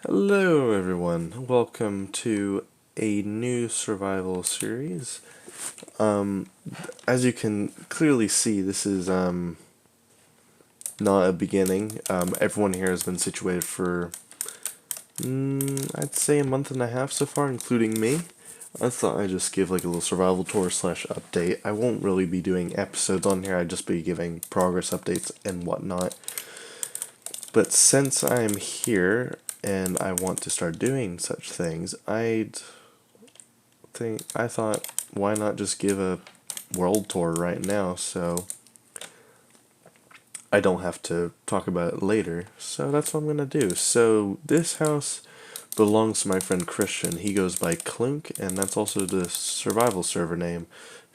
Hello everyone, welcome to a new survival series. Um, as you can clearly see, this is not a beginning. Everyone here has been situated for, I'd say a month and a half so far, including me. I thought I'd just give like a little survival tour slash update. I won't really be doing episodes on here, I'd just be giving progress updates and whatnot. But since I'm here, and I want to start doing such things, I thought, why not just give a world tour right now, so I don't have to talk about it later. So that's what I'm gonna do. So this house belongs to my friend Christian. He goes by Clink, and that's also the survival server name,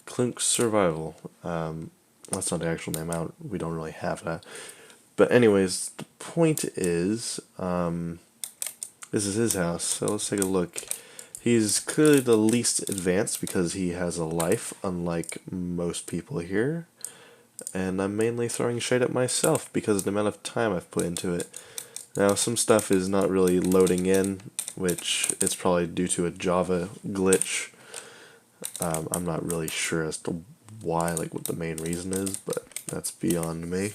Clink Survival. That's not the actual name. We don't really have that. But anyways, the point is, this is his house, so let's take a look. He's clearly the least advanced because he has a life, unlike most people here. And I'm mainly throwing shade at myself because of the amount of time I've put into it. Now, some stuff is not really loading in, which is probably due to a Java glitch. I'm not really sure as to why, like what the main reason is, but that's beyond me.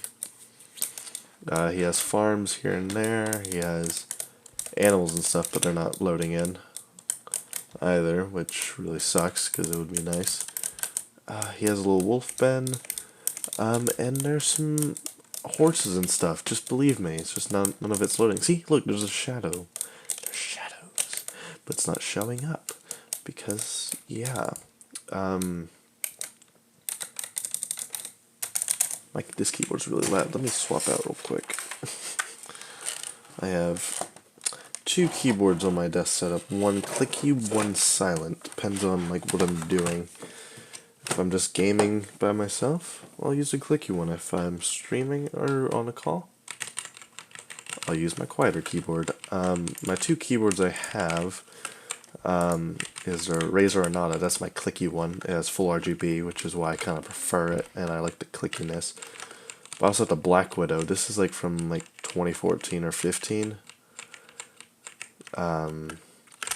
He has farms here and there. He has animals and stuff, but they're not loading in either, which really sucks because it would be nice. He has a little wolf pen, and there's some horses and stuff. Just believe me, it's just none of it's loading. See, look, there's a shadow. There's shadows, but it's not showing up because, yeah. This keyboard's really loud. Let me swap out real quick. I have two keyboards on my desk setup. One clicky, one silent. Depends on like what I'm doing. If I'm just gaming by myself, I'll use a clicky one. If I'm streaming or on a call, I'll use my quieter keyboard. My two keyboards I have is a Razer Renata. That's my clicky one. It has full RGB, which is why I kind of prefer it, and I like the clickiness. But I also have the Black Widow. This is like from like 2014 or 15.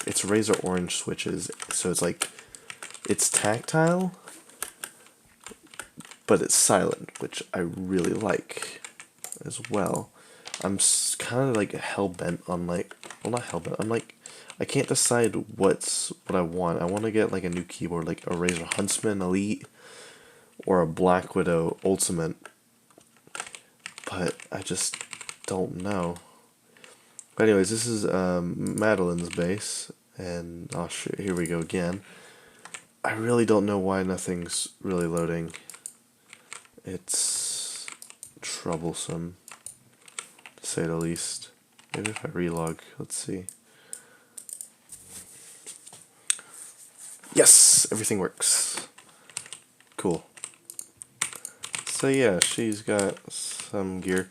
It's Razer orange switches, so it's like, it's tactile, but it's silent, which I really like as well. I'm kind of like hell-bent on like, well, not hell-bent, I'm like, I can't decide what I want. I want to get like a new keyboard, like a Razer Huntsman Elite or a Black Widow Ultimate, but I just don't know. But anyways, this is Madeline's base, and oh shit, here we go again. I really don't know why nothing's really loading. It's troublesome, to say the least. Maybe if I relog, let's see. Yes, everything works. Cool. So yeah, she's got some gear.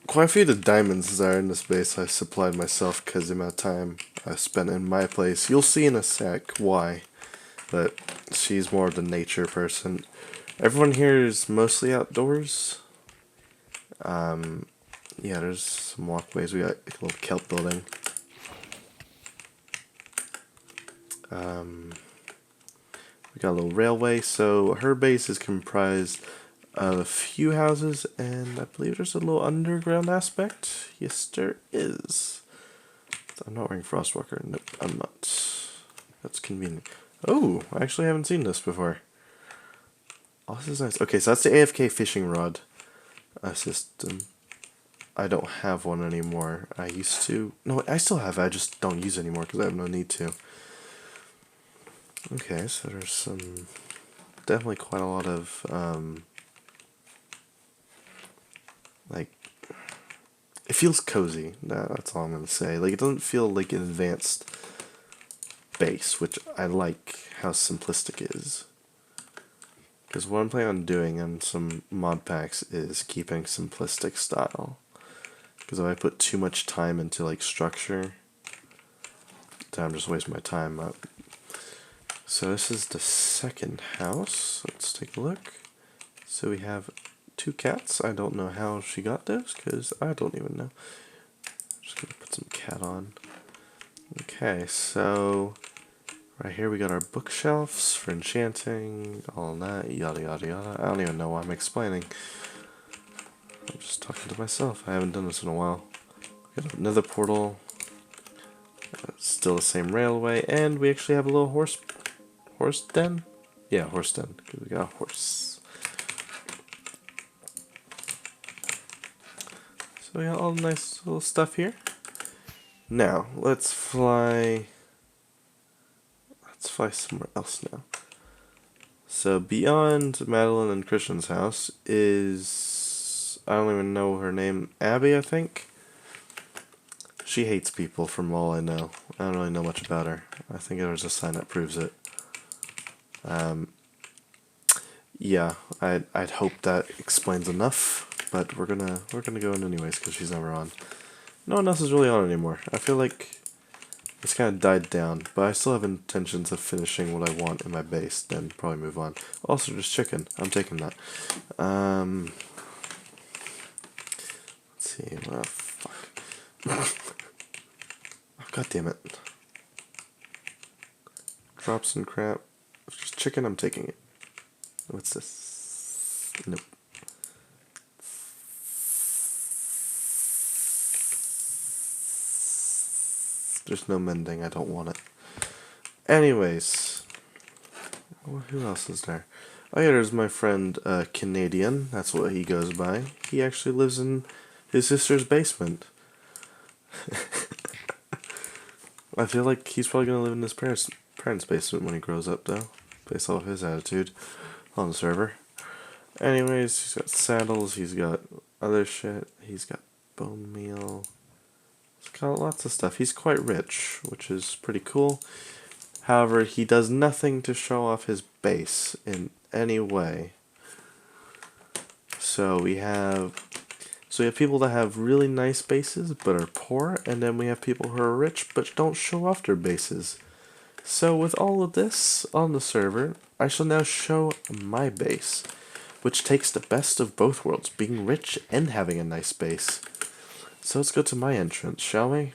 Quite a few of the diamonds that are in this base I supplied myself because of the amount of time I spent in my place. You'll see in a sec why, but she's more of the nature person. Everyone here is mostly outdoors. Yeah, there's some walkways. We got a little kelp building. We got a little railway. So her base is comprised of a few houses, and I believe there's a little underground aspect. Yes, there is. I'm not wearing Frostwalker. Nope, I'm not. That's convenient. Oh, I actually haven't seen this before. Oh, this is nice. Okay, so that's the AFK fishing rod system. I don't have one anymore. I used to. No, I still have it. I just don't use it anymore because I have no need to. Okay, so there's some. Definitely quite a lot of. Like. It feels cozy. That's all I'm going to say. Like, it doesn't feel like an advanced base, which I like how simplistic it is. Because what I'm planning on doing in some mod packs is keeping simplistic style. Because if I put too much time into like structure, then I'm just wasting my time up. So this is the second house. Let's take a look. So we have two cats. I don't know how she got those because I don't even know. Just gonna put some hat on. Okay, so right here we got our bookshelves for enchanting, all that, yada yada yada. I don't even know why I'm explaining. I'm just talking to myself. I haven't done this in a while. We got another portal. Still the same railway, and we actually have a little horse den? Yeah, horse den, because we got a horse. So we got all the nice little stuff here. Now, let's fly somewhere else now. So beyond Madeline and Christian's house is, I don't even know her name, Abbey, I think? She hates people from all I know. I don't really know much about her. I think there's a sign that proves it. Yeah, I'd hope that explains enough, but we're gonna go in anyways because she's never on. No one else is really on anymore. I feel like it's kind of died down, but I still have intentions of finishing what I want in my base, then probably move on. Also, just chicken. I'm taking that. Let's see. Oh, fuck. Oh, God damn it. Drop some crap. It's just chicken. I'm taking it. What's this? Nope. There's no mending. I don't want it. Anyways. Who else is there? Oh yeah, there's my friend Canadian. That's what he goes by. He actually lives in his sister's basement. I feel like he's probably going to live in his parents' basement when he grows up, though. Based off his attitude on the server. Anyways, he's got saddles, he's got other shit, he's got bone meal. He's got lots of stuff. He's quite rich, which is pretty cool. However, he does nothing to show off his base in any way. So we have people that have really nice bases but are poor, and then we have people who are rich but don't show off their bases. So with all of this on the server, I shall now show my base, which takes the best of both worlds, being rich and having a nice base. So let's go to my entrance, shall we?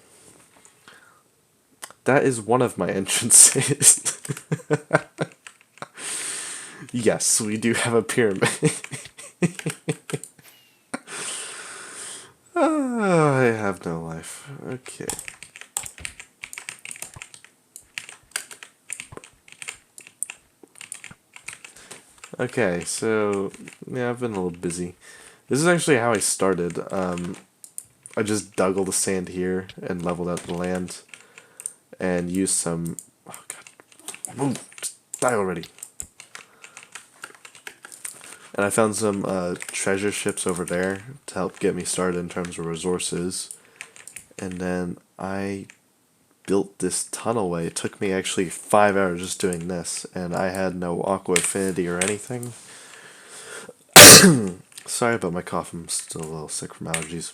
That is one of my entrances. Yes, we do have a pyramid. I have no life. Okay. Okay, so yeah, I've been a little busy. This is actually how I started. I just dug all the sand here and leveled out the land, and used some. Oh God! Move! Just die already! And I found some treasure ships over there to help get me started in terms of resources. And then I built this tunnelway. It took me actually 5 hours just doing this, and I had no aqua affinity or anything. Sorry about my cough, I'm still a little sick from allergies.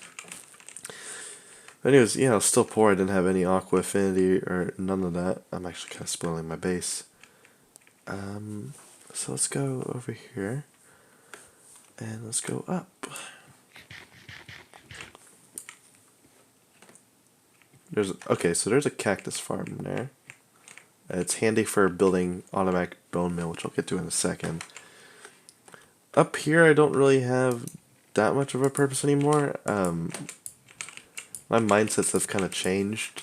Anyways, yeah, I was still poor. I didn't have any aqua affinity or none of that. I'm actually kind of spoiling my base. So let's go over here. And let's go up. So there's a cactus farm there. It's handy for building automatic bone meal, which I'll get to in a second. Up here, I don't really have that much of a purpose anymore. My mindsets have kind of changed.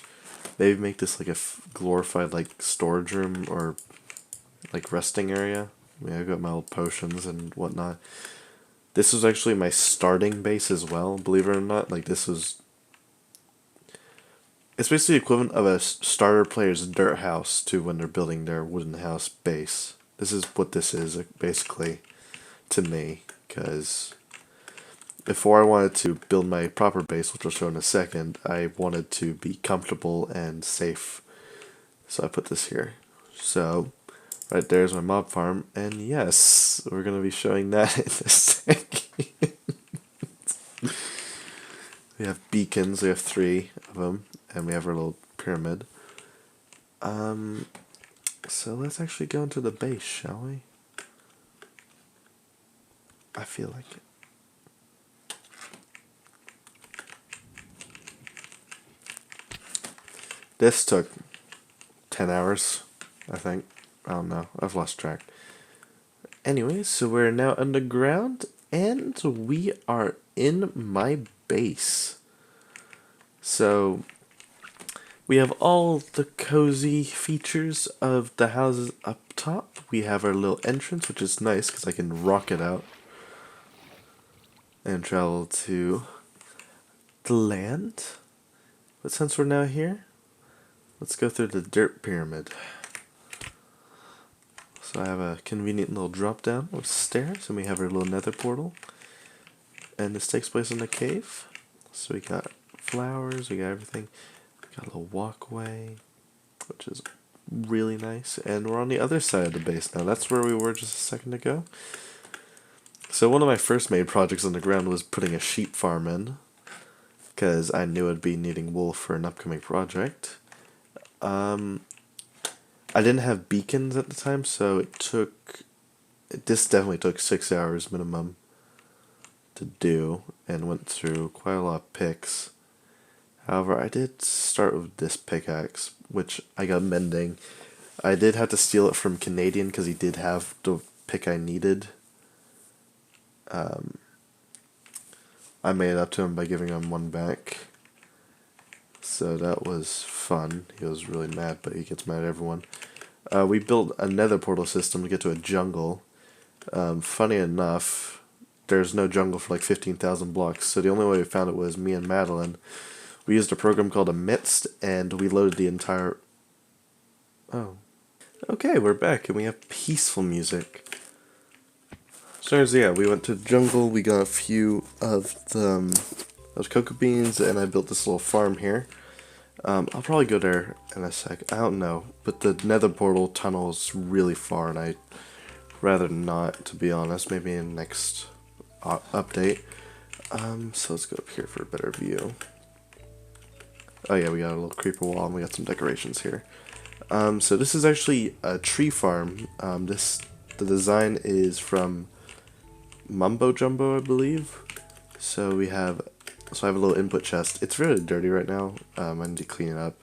Maybe make this like a glorified like storage room or like resting area. I mean, I've got my old potions and whatnot. This was actually my starting base as well, believe it or not. Like this was... It's basically the equivalent of a starter player's dirt house to when they're building their wooden house base. This is what this is, basically, to me. Because before I wanted to build my proper base, which I'll show in a second, I wanted to be comfortable and safe. So I put this here. So... right there's my mob farm, and yes, we're going to be showing that in a second. We have beacons, we have 3 of them, and we have our little pyramid. So let's actually go into the base, shall we? I feel like it. This took 10 hours, I think. I don't know. I've lost track. Anyways, so we're now underground, and we are in my base. So, we have all the cozy features of the houses up top. We have our little entrance, which is nice because I can rocket out and travel to the land. But since we're now here, let's go through the dirt pyramid. So I have a convenient little drop down with stairs, and we have our little nether portal. And this takes place in the cave. So we got flowers, we got everything. We got a little walkway, which is really nice. And we're on the other side of the base now. That's where we were just a second ago. So one of my first made projects on the ground was putting a sheep farm in, because I knew I'd be needing wool for an upcoming project. I didn't have beacons at the time, so this definitely took 6 hours minimum to do, and went through quite a lot of picks. However, I did start with this pickaxe, which I got mending. I did have to steal it from Canadian because he did have the pick I needed. I made it up to him by giving him one back. So that was fun. He was really mad, but he gets mad at everyone. We built a nether portal system to get to a jungle. Funny enough, there's no jungle for like 15,000 blocks, so the only way we found it was me and Madeline. We used a program called Amidst, and we loaded the entire... Oh. Okay, we're back, and we have peaceful music. So yeah, we went to the jungle, we got a few of those cocoa beans, and I built this little farm here. I'll probably go there in a sec. I don't know, but the nether portal tunnel is really far, and I'd rather not, to be honest. Maybe in the next update. So let's go up here for a better view. Oh yeah, we got a little creeper wall, and we got some decorations here. So this is actually a tree farm. The design is from Mumbo Jumbo, I believe. So I have a little input chest. It's really dirty right now. I need to clean it up.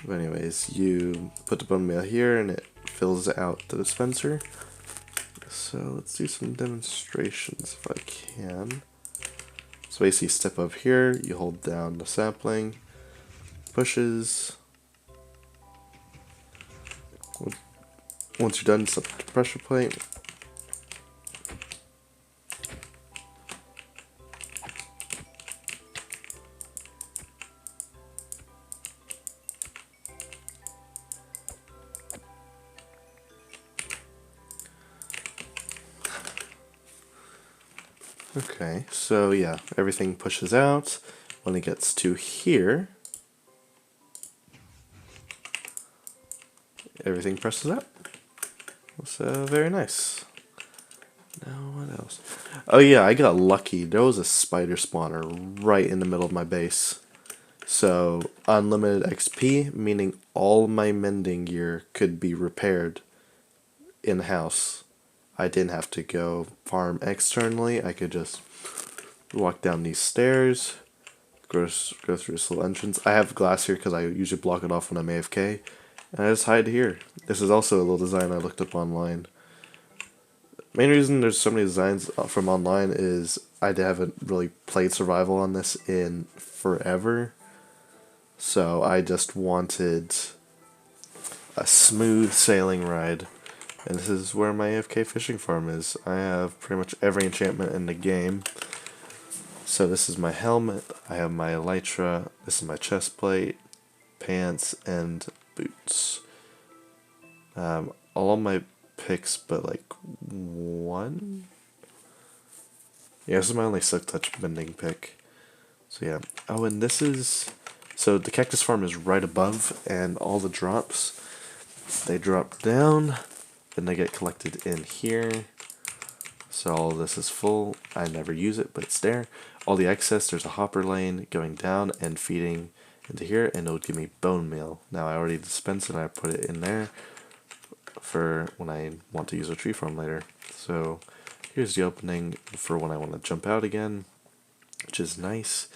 But anyways, you put the bone meal here, and it fills out the dispenser. So let's do some demonstrations if I can. So basically, step up here. You hold down the sapling, pushes. Once you're done, set the pressure plate. Okay, so yeah, everything pushes out. When it gets to here, everything presses up. So very nice. Now what else? Oh yeah, I got lucky. There was a spider spawner right in the middle of my base. So unlimited XP, meaning all my mending gear could be repaired in-house. I didn't have to go farm externally. I could just walk down these stairs, go through this little entrance. I have glass here because I usually block it off when I'm AFK, and I just hide here. This is also a little design I looked up online. Main reason there's so many designs from online is I haven't really played survival on this in forever, so I just wanted a smooth sailing ride. And this is where my AFK fishing farm is. I have pretty much every enchantment in the game. So this is my helmet, I have my elytra, this is my chest plate, pants, and boots. All of my picks but like one? Yeah, this is my only silk touch bending pick. So yeah. Oh, and this is... So the cactus farm is right above, and all the drops, they drop down. Then they get collected in here. So all of this is full. I never use it, but it's there. All the excess, there's a hopper lane going down and feeding into here, and it would give me bone meal. Now I already dispense it, and I put it in there for when I want to use a tree farm later. So here's the opening for when I want to jump out again, which is nice.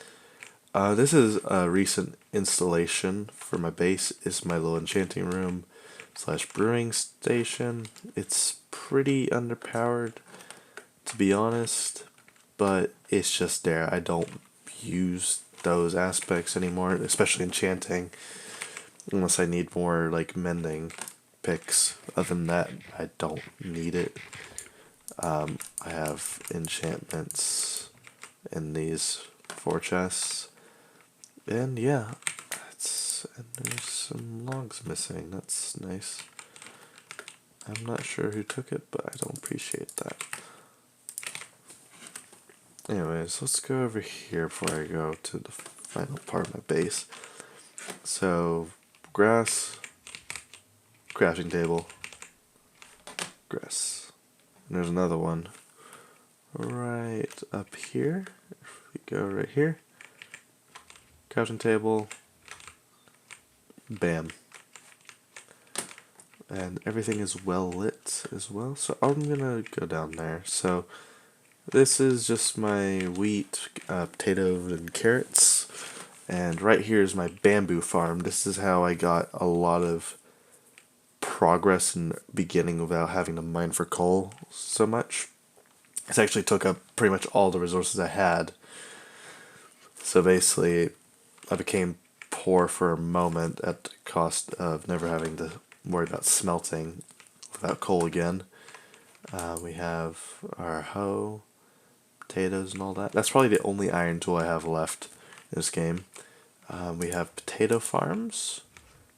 This is a recent installation for my base. It's my little enchanting room slash brewing station. It's pretty underpowered, to be honest, but it's just there. I don't use those aspects anymore, especially enchanting, unless I need more like mending picks. Other than that, I don't need it. I have enchantments in these 4 chests. And yeah, and there's some logs missing. That's nice. I'm not sure who took it, but I don't appreciate that. Anyways, let's go over here before I go to the final part of my base. So, grass, crafting table, grass. And there's another one right up here. If we go right here, crafting table, bam. And everything is well lit as well, so I'm gonna go down there. So this is just my wheat, potatoes, and carrots. And right here is my bamboo farm. This is how I got a lot of progress in the beginning without having to mine for coal so much. This actually took up pretty much all the resources I had. So basically, I became poor for a moment at the cost of never having to worry about smelting without coal again. We have our hoe, potatoes, and all that. That's probably the only iron tool I have left in this game. We have potato farms,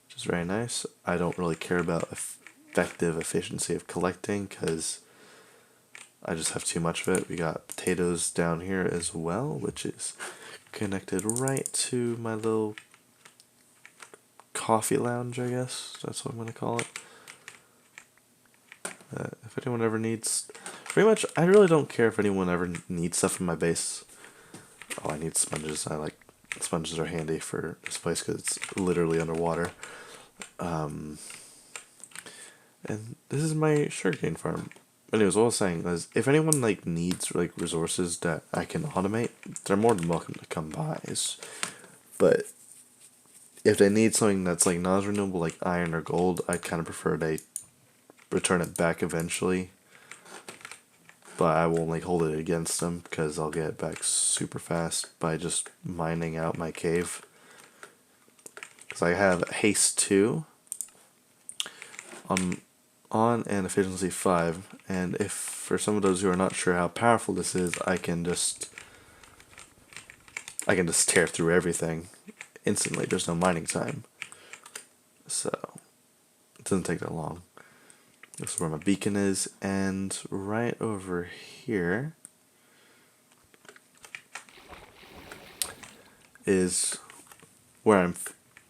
which is very nice. I don't really care about effective efficiency of collecting because I just have too much of it. We got potatoes down here as well, which is connected right to my little coffee lounge, I guess. That's what I'm going to call it. If anyone ever needs... Pretty much, I really don't care if anyone ever needs stuff in my base. Oh, I need sponges. Sponges are handy for this place because it's literally underwater. And this is my sugarcane farm. Anyways, what I was saying is, if anyone needs resources that I can automate, they're more than welcome to come by. But if they need something that's non-renewable, like iron or gold, I kind of prefer they return it back eventually. But I won't hold it against them because I'll get it back super fast by just mining out my cave. Because I have haste 2 on and efficiency 5, and if for some of those who are not sure how powerful this is, I can just tear through everything instantly. There's no mining time, so it doesn't take that long. This is where my beacon is, and right over here is where I'm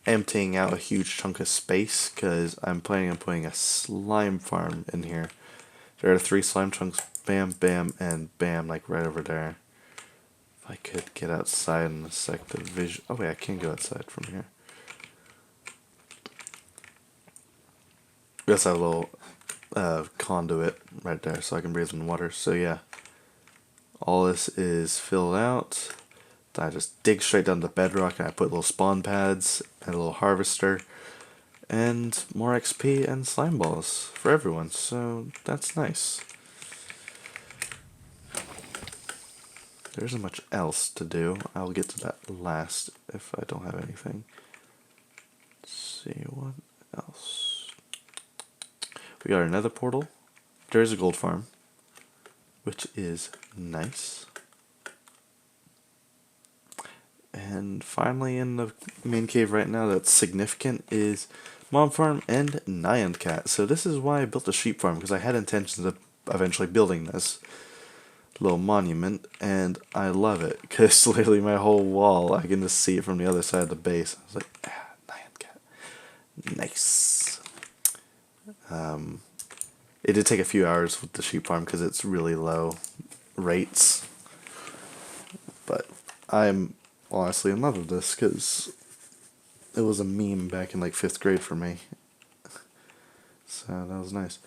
emptying out a huge chunk of space because I'm planning on putting a slime farm in here. There are 3 slime chunks, bam, bam, and bam, right over there. If I could get outside in a sec, the vision. Oh wait, I can go outside from here. Yes, I have a little conduit right there so I can breathe in water. So yeah, all this is filled out. I just dig straight down to bedrock and I put little spawn pads and a little harvester and more XP and slime balls for everyone, so that's nice. There isn't much else to do. I'll get to that last if I don't have anything. Let's see what else. We got another portal. There's a gold farm, which is nice. And finally, in the main cave right now that's significant is Mob Farm and Nyan Cat. So this is why I built a sheep farm, because I had intentions of eventually building this little monument, and I love it, because literally my whole wall, I can just see it from the other side of the base. I was like, Nyan Cat. Nice. It did take a few hours with the sheep farm, because it's really low rates. But I'm honestly in love with this because it was a meme back in 5th grade for me. So that was nice.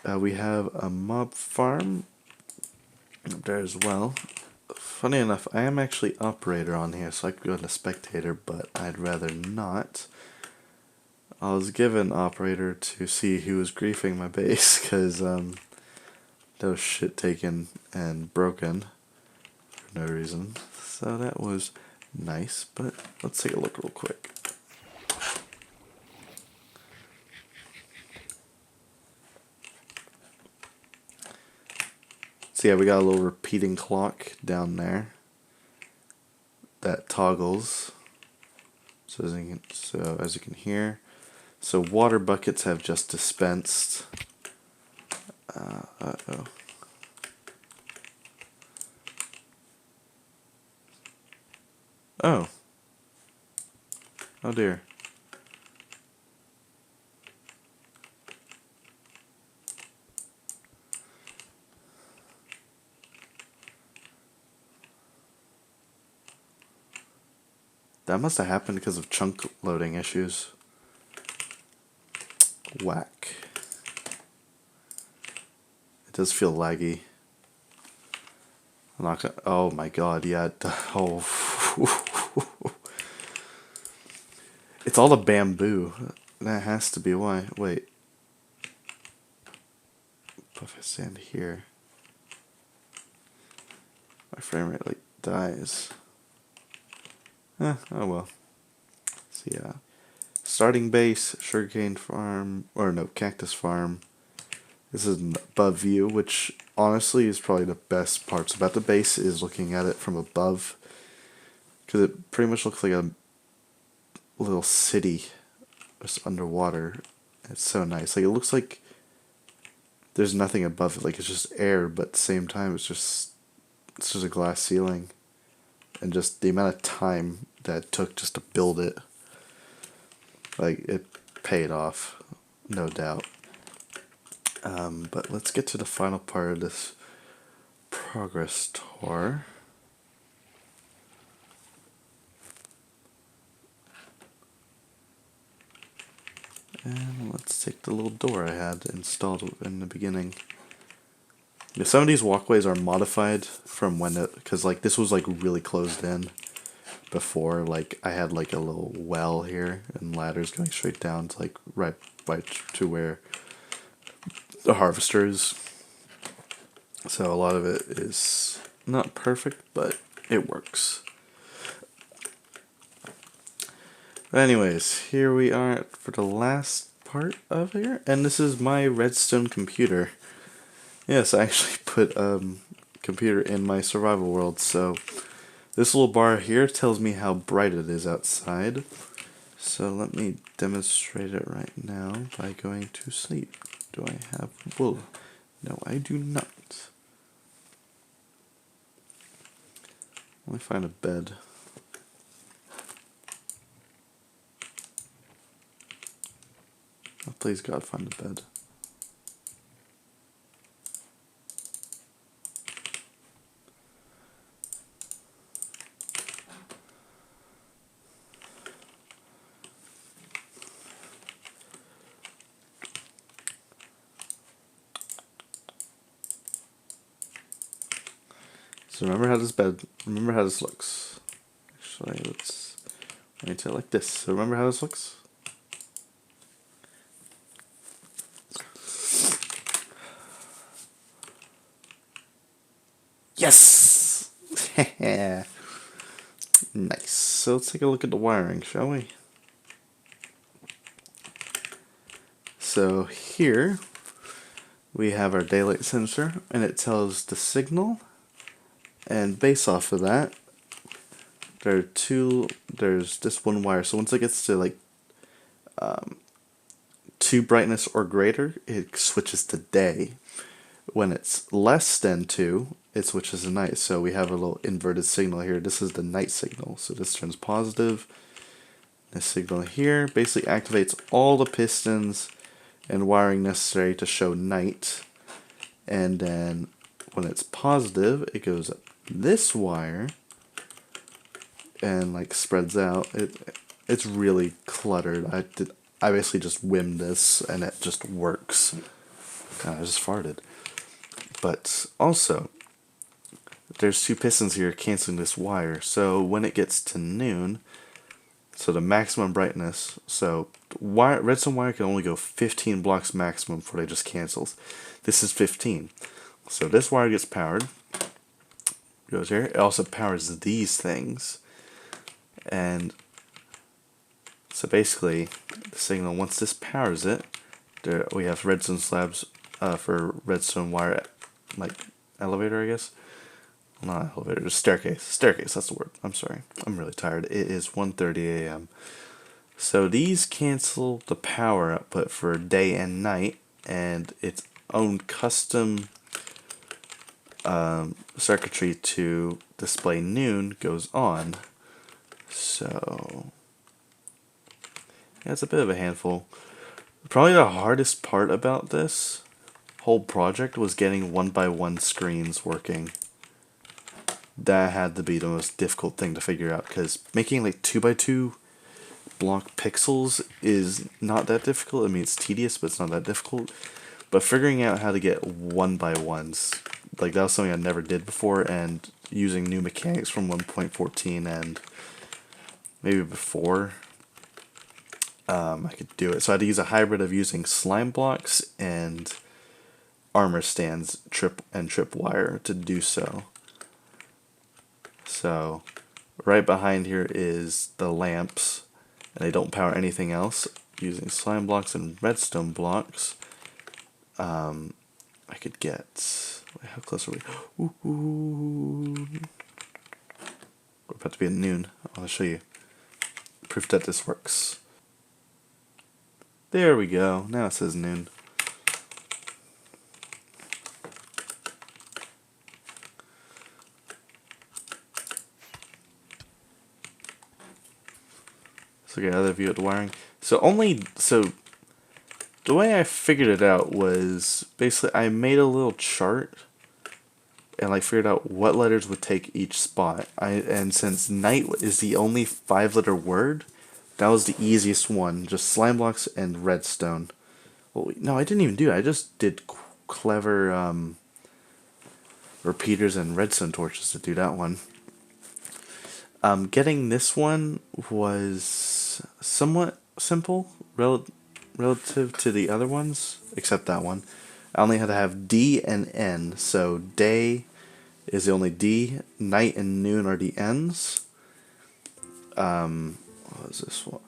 We have a mob farm up there as well. funny enough, I am actually operator on here, so I could go into spectator, but I'd rather not. I was given operator to see who was griefing my base, because there was shit taken and broken for no reason. So that was nice, but let's take a look real quick. So yeah, we got a little repeating clock down there that toggles. So as you can hear, so water buckets have just dispensed. Uh-oh. Oh. Oh dear. That must have happened because of chunk loading issues. Whack. It does feel laggy. I'm not gonna, oh my god, yeah. Oh. It's all the bamboo. That has to be why. Wait. If I stand here, my frame rate like dies. Oh well. So yeah. Starting base, sugarcane farm, or no, cactus farm. This is an above view, which honestly is probably the best parts about the base is looking at it from above. Because it pretty much looks like a little city just underwater. It's so nice. Like it looks like there's nothing above it. Like it's just air, but at the same time it's just a glass ceiling. And just the amount of time that it took just to build it, like it paid off, no doubt. But let's get to the final part of this progress tour. And let's take the little door I had installed in the beginning. Yeah, some of these walkways are modified from when it, because like this was like really closed in before. Like I had like a little well here and ladders going straight down to like right to where the harvester is. So a lot of it is not perfect, but it works. But anyways, here we are for the last part of here, and this is my redstone computer. Yes, I actually put computer in my survival world, so this little bar here tells me how bright it is outside. So let me demonstrate it right now by going to sleep. Do I have wool? No, I do not. Let me find a bed. Oh, please God, find a bed. So remember how this looks. Actually, let's make it like this. So remember how this looks? Yes! Nice. So let's take a look at the wiring, shall we? So here we have our daylight sensor, and it tells the signal. And based off of that, there's this one wire. So once it gets to like 2 brightness or greater, it switches to day. When it's less than 2, it switches to night. So we have a little inverted signal here. This is the night signal. So this turns positive. This signal here basically activates all the pistons and wiring necessary to show night. And then when it's positive, it goes up this wire and like spreads out. It's really cluttered. I basically just whimmed this and it just works. I just farted. But also, there's two pistons here canceling this wire. So when it gets to noon, so the maximum brightness, so redstone wire can only go 15 blocks maximum before it just cancels. This is 15. So this wire gets powered, goes here. It also powers these things. And so basically, the signal, once this powers it, there we have redstone slabs for redstone wire, like elevator, I guess. Not elevator, just staircase. Staircase, that's the word. I'm sorry. I'm really tired. It is 1:30 a.m. So these cancel the power output for day and night, and its own custom circuitry to display noon goes on. So yeah, it's a bit of a handful. Probably the hardest part about this whole project was getting 1x1 screens working. That had to be the most difficult thing to figure out, because making like 2x2 block pixels is not that difficult. I mean, it's tedious, but it's not that difficult. But figuring out how to get 1x1s, like that was something I never did before, and using new mechanics from 1.14 and maybe before, I could do it. So I had to use a hybrid of using slime blocks and armor stands, tripwire to do so. So right behind here is the lamps, and they don't power anything else. Using slime blocks and redstone blocks, I could get. How close are we? Ooh. We're about to be at noon. I want to show you proof that this works. There we go. Now it says noon. So get another view at the wiring. So the way I figured it out was basically I made a little chart and like figured out what letters would take each spot. And since night is the only 5-letter word, that was the easiest one. Just slime blocks and redstone. Well, no, I didn't even do it. I just did clever repeaters and redstone torches to do that one. Getting this one was somewhat simple relative to the other ones, except that one. I only had to have D and N, so day is the only D, night and noon are the N's. What was this one?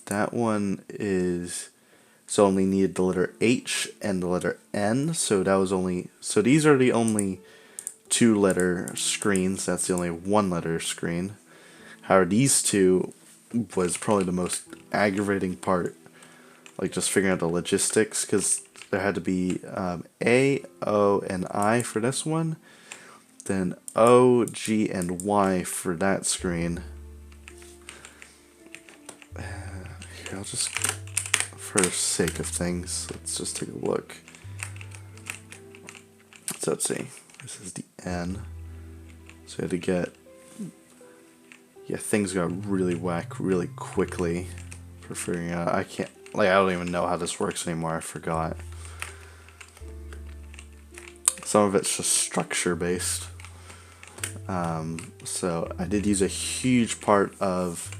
That one is, so only needed the letter H and the letter N, so that was only, so these are the only 2-letter screens, that's the only 1-letter screen. However, these two was probably the most aggravating part, like just figuring out the logistics, because there had to be A, O, and I for this one, then O, G, and Y for that screen. Here, I'll just, for sake of things, let's just take a look. So let's see, this is the N, so I had to get, yeah, things got really whack really quickly for figuring out. I don't even know how this works anymore. I forgot. Some of it's just structure based. So I did use a huge part of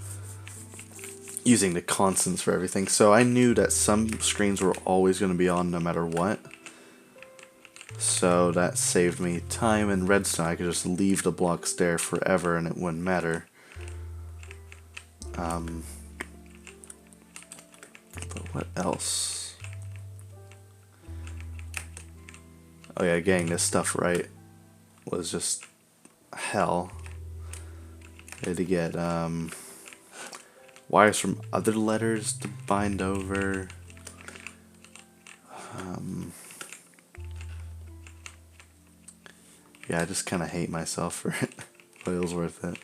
using the constants for everything. So I knew that some screens were always going to be on no matter what. So that saved me time and redstone. I could just leave the blocks there forever and it wouldn't matter. But what else? Oh yeah, getting this stuff right was just hell. I had to get wires from other letters to bind over. Yeah, I just kind of hate myself for it, but it was worth it.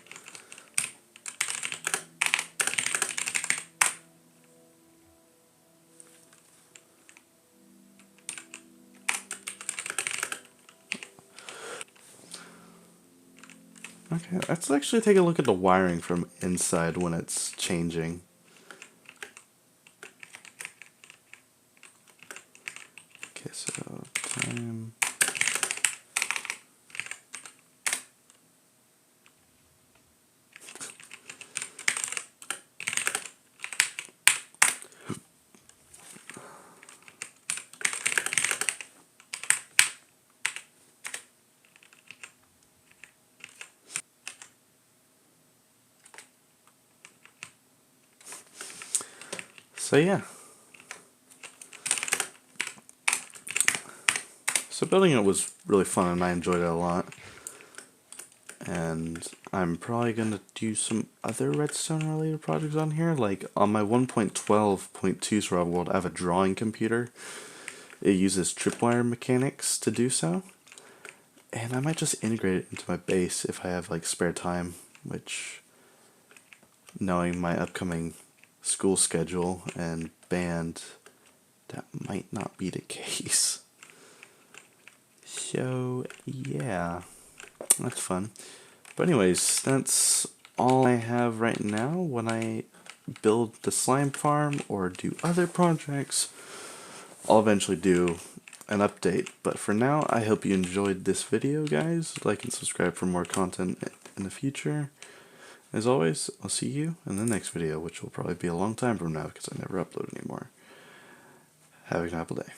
Okay, let's actually take a look at the wiring from inside when it's changing. Okay, so time. So yeah. So building it was really fun and I enjoyed it a lot. And I'm probably going to do some other redstone related projects on here. Like on my 1.12.2 survival world, I have a drawing computer. It uses tripwire mechanics to do so. And I might just integrate it into my base if I have like spare time, which, knowing my upcoming school schedule and band, that might not be the case. So yeah, that's fun. But anyways, that's all I have right now. When I build the slime farm or do other projects, I'll eventually do an update. But for now, I hope you enjoyed this video, guys. Like and subscribe for more content in the future. As always, I'll see you in the next video, which will probably be a long time from now because I never upload anymore. Have a good day.